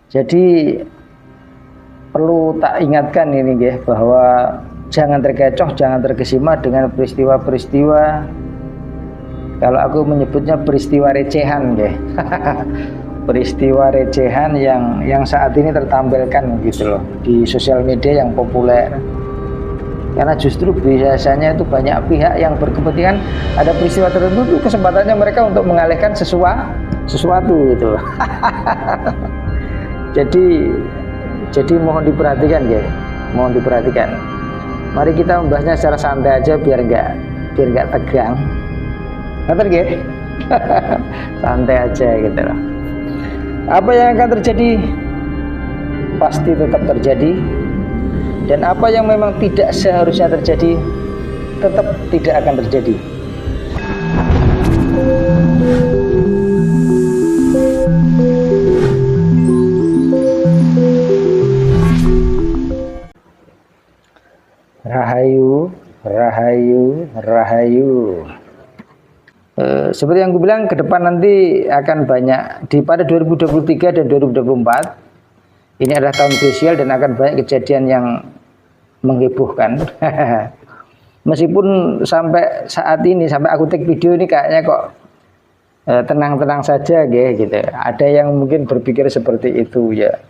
Jadi perlu tak ingatkan ini nggih, bahwa jangan terkecoh, jangan terkesima dengan peristiwa-peristiwa, kalau aku menyebutnya peristiwa recehan nggih. Peristiwa recehan yang saat ini tertampilkan gitu loh di sosial media yang populer. Karena justru biasanya itu banyak pihak yang berkepentingan ada peristiwa tertentu itu kesempatannya mereka untuk mengalihkan sesuatu gitu loh. Jadi mohon diperhatikan ya, mohon diperhatikan. Mari kita membahasnya secara santai aja biar nggak tegang. Ngerti nggih? Santai aja gitu loh. Apa yang akan terjadi pasti tetap terjadi, dan apa yang memang tidak seharusnya terjadi tetap tidak akan terjadi. Rahayu, rahayu, rahayu. Seperti yang gue bilang, ke depan nanti akan banyak pada 2023 dan 2024. Ini adalah tahun krusial dan akan banyak kejadian yang menghebohkan. Meskipun sampai saat ini, sampai aku take video ini kayaknya kok tenang-tenang saja gitu. Ada yang mungkin berpikir seperti itu ya.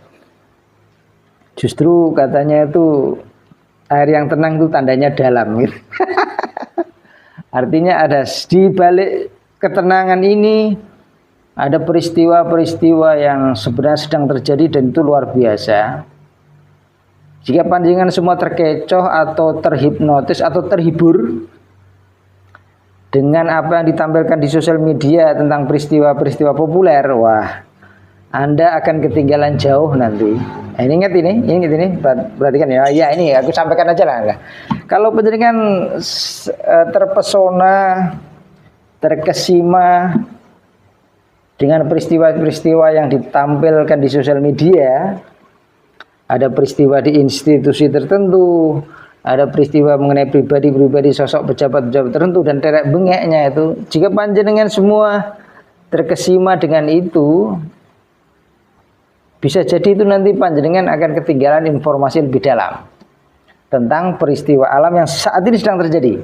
Justru katanya itu air yang tenang itu tandanya dalam gitu. Artinya ada di balik ketenangan ini ada peristiwa-peristiwa yang sebenarnya sedang terjadi dan itu luar biasa. Jika panjenengan semua terkecoh atau terhipnotis atau terhibur dengan apa yang ditampilkan di sosial media tentang peristiwa-peristiwa populer, wah, Anda akan ketinggalan jauh nanti. Ini ingat ini, perhatikan ya. Ya ini aku sampaikan aja lah. Kalau panjenengan terpesona, terkesima dengan peristiwa-peristiwa yang ditampilkan di sosial media, ada peristiwa di institusi tertentu, ada peristiwa mengenai pribadi-pribadi, sosok pejabat-pejabat tertentu dan terek bengeknya itu. Jika panjenengan semua terkesima dengan itu, bisa jadi itu nanti panjenengan akan ketinggalan informasi lebih dalam tentang peristiwa alam yang saat ini sedang terjadi.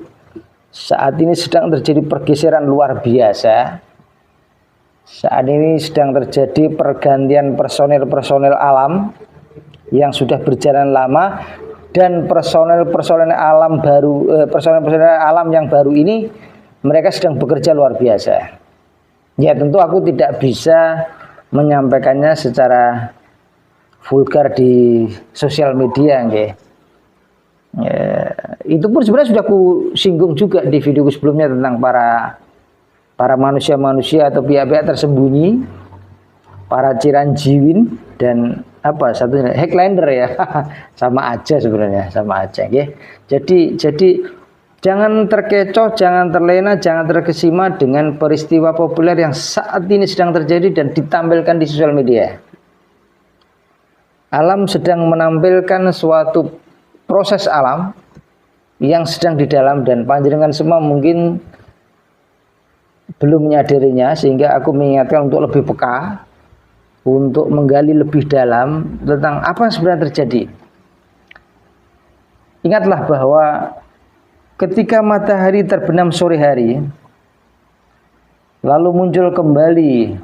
Saat ini sedang terjadi pergeseran luar biasa. Saat ini sedang terjadi pergantian personel-personel alam yang sudah berjalan lama, dan personel-personel alam baru, personel-personel alam yang baru ini mereka sedang bekerja luar biasa. Ya tentu aku tidak bisa menyampaikannya secara vulgar di sosial media nggih. Ya, itu pun sebenarnya sudah aku singgung juga di videoku sebelumnya tentang para manusia-manusia atau pihak-pihak tersembunyi, para ciranjiwin dan apa satunya Highlander ya. Sama aja sebenarnya, sama aja nggih. Jadi jangan terkecoh, jangan terlena, jangan terkesima dengan peristiwa populer yang saat ini sedang terjadi dan ditampilkan di sosial media. Alam sedang menampilkan suatu proses alam yang sedang di dalam, dan panjenengan semua mungkin belum menyadarinya, sehingga aku mengingatkan untuk lebih peka, untuk menggali lebih dalam tentang apa yang sebenarnya terjadi. Ingatlah bahwa ketika matahari terbenam sore hari, lalu muncul kembali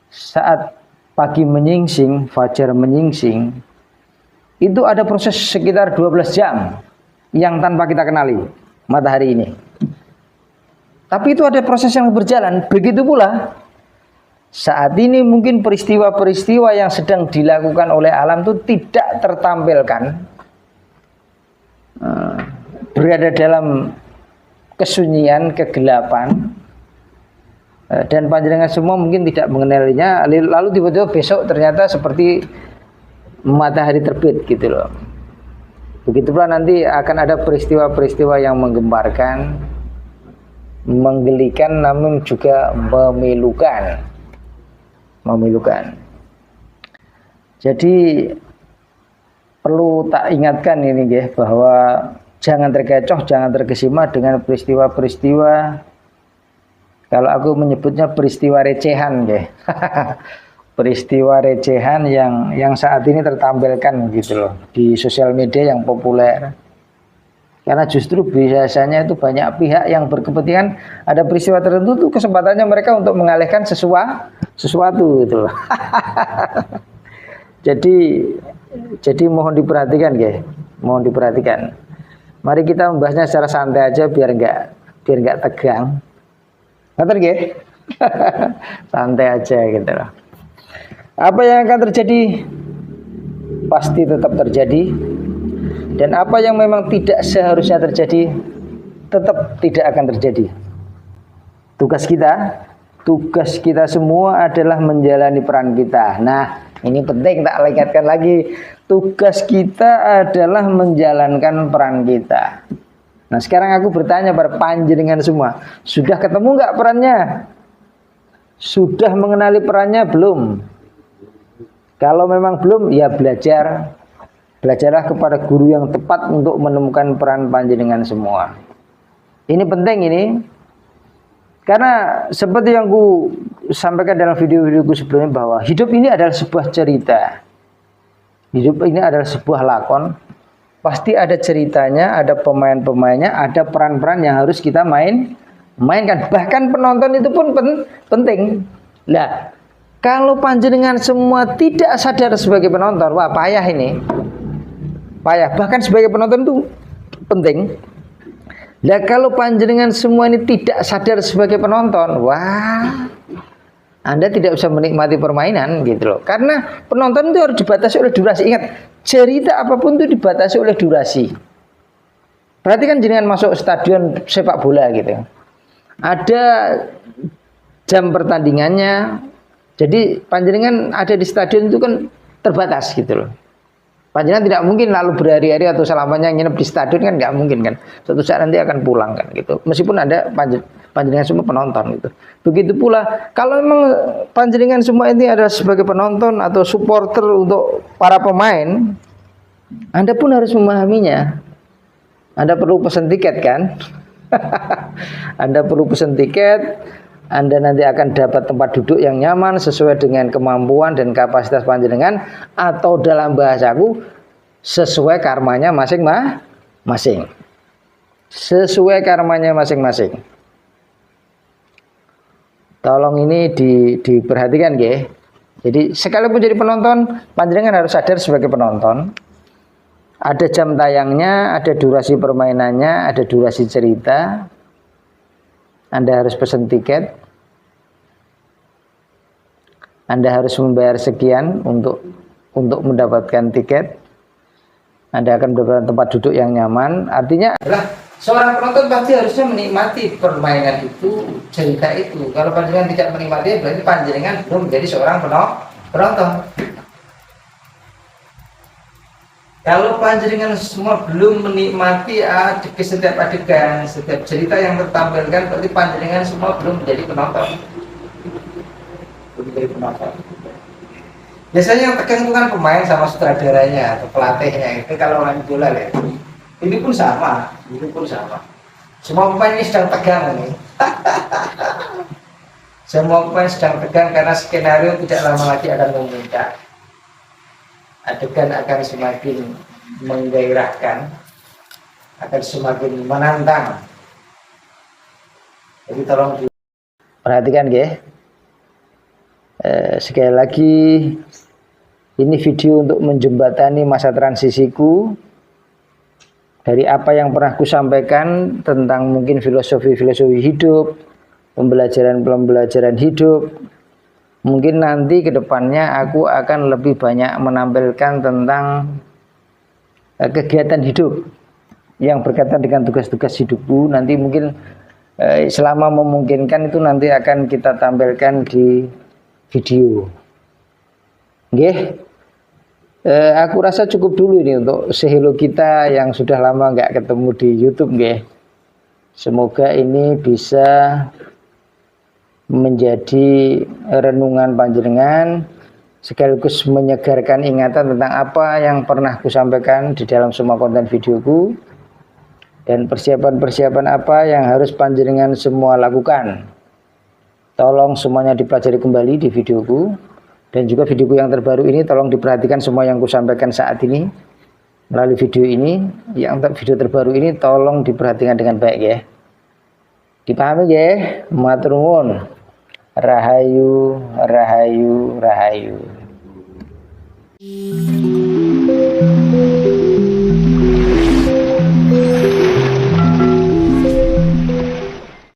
saat pagi menyingsing, fajar menyingsing, itu ada proses sekitar 12 jam yang tanpa kita kenali matahari ini. Tapi itu ada proses yang berjalan. Begitu pula saat ini mungkin peristiwa-peristiwa yang sedang dilakukan oleh alam itu tidak tertampilkan, berada dalam kesunyian, kegelapan, dan panjenengan semua mungkin tidak mengenalinya. Lalu tiba-tiba besok ternyata seperti matahari terbit gitu loh. Begitu pula nanti akan ada peristiwa-peristiwa yang menggemparkan, menggelikan, namun juga memilukan. Jadi perlu tak ingatkan ini nggih, bahwa jangan terkecoh, jangan terkesima dengan peristiwa-peristiwa, kalau aku menyebutnya peristiwa recehan nggih. peristiwa recehan yang saat ini tertampilkan gitu loh di sosial media yang populer. Karena justru biasanya itu banyak pihak yang berkepentingan ada peristiwa tertentu tuh kesempatannya mereka untuk mengalihkan sesuatu gitu loh. Jadi mohon diperhatikan guys, mohon diperhatikan. Mari kita membahasnya secara santai aja biar nggak tegang. Ngerti nggih? Santai aja gitu loh. Apa yang akan terjadi pasti tetap terjadi, dan apa yang memang tidak seharusnya terjadi tetap tidak akan terjadi. Tugas kita semua adalah menjalani peran kita. Nah, ini penting tak ingatkan lagi. Tugas kita adalah menjalankan peran kita. Nah, sekarang aku bertanya pada panjenengan semua, sudah ketemu nggak perannya? Sudah mengenali perannya belum? Kalau memang belum, ya belajarlah kepada guru yang tepat untuk menemukan peran panjenengan semua. Ini penting ini. Karena seperti yang ku sampaikan dalam video-videoku sebelumnya bahwa hidup ini adalah sebuah cerita. Hidup ini adalah sebuah lakon. Pasti ada ceritanya, ada pemain-pemainnya, ada peran-peran yang harus kita mainkan. Bahkan penonton itu pun penting. Lah, kalau panjenengan semua tidak sadar sebagai penonton, wah payah ini. Payah. Bahkan sebagai penonton itu penting. Nah, kalau panjenengan semua ini tidak sadar sebagai penonton, wah, Anda tidak bisa menikmati permainan gitu loh. Karena penonton itu harus dibatasi oleh durasi. Ingat, cerita apapun itu dibatasi oleh durasi. Berarti kan jenengan masuk stadion sepak bola gitu. Ada jam pertandingannya. Jadi panjenengan ada di stadion itu kan terbatas gitu loh. Panjenengan tidak mungkin lalu berhari-hari atau selamanya nginep di stadion kan, nggak mungkin kan. Suatu saat nanti akan pulang kan gitu. Meskipun ada panjenengan semua penonton gitu. Begitu pula kalau memang panjenengan semua ini adalah sebagai penonton atau supporter untuk para pemain, Anda pun harus memahaminya. Anda perlu pesan tiket kan? Anda perlu pesan tiket. Anda nanti akan dapat tempat duduk yang nyaman sesuai dengan kemampuan dan kapasitas panjenengan, atau dalam bahasaku sesuai karmanya masing-masing. Sesuai karmanya masing-masing. Tolong ini diperhatikan ya. Jadi sekalipun jadi penonton, panjenengan harus sadar sebagai penonton. Ada jam tayangnya, ada durasi permainannya, ada durasi cerita. Anda harus pesan tiket. Anda harus membayar sekian untuk mendapatkan tiket. Anda akan mendapatkan tempat duduk yang nyaman. Artinya adalah seorang penonton pasti harusnya menikmati permainan itu, cerita itu. Kalau panjenengan tidak menikmati, berarti panjenengan belum menjadi seorang penonton. Kalau panjenengan semua belum menikmati setiap adegan, setiap cerita yang tertampilkan, berarti panjenengan semua belum menjadi penonton. Belum menjadi penonton. Biasanya yang tegang itu kan pemain sama sutradaranya atau pelatihnya. Itu kalau main bola ya. Ini pun sama. Semua pemain ini sedang tegang ini. Semua pemain sedang tegang karena skenario tidak lama lagi akan memuncak. Adegan akan semakin menggairahkan, akan semakin menantang. Jadi tolong perhatikan ya. Sekali lagi, ini video untuk menjembatani masa transisiku dari apa yang pernah ku sampaikan tentang mungkin filosofi hidup, pembelajaran hidup. Mungkin nanti ke depannya aku akan lebih banyak menampilkan tentang kegiatan hidup yang berkaitan dengan tugas-tugas hidupku. Nanti mungkin selama memungkinkan itu nanti akan kita tampilkan di video. Nggih. Aku rasa cukup dulu ini untuk sehelo kita yang sudah lama nggak ketemu di YouTube nggih. Semoga ini bisa menjadi renungan panjenengan sekaligus menyegarkan ingatan tentang apa yang pernah kusampaikan di dalam semua konten videoku dan persiapan-persiapan apa yang harus panjenengan semua lakukan. Tolong semuanya dipelajari kembali di videoku Dan juga videoku yang terbaru ini tolong diperhatikan semua yang kusampaikan saat ini melalui video ini. Yang video terbaru ini tolong diperhatikan dengan baik ya. Dipahami ya? Matur nuwun. Rahayu, rahayu, rahayu.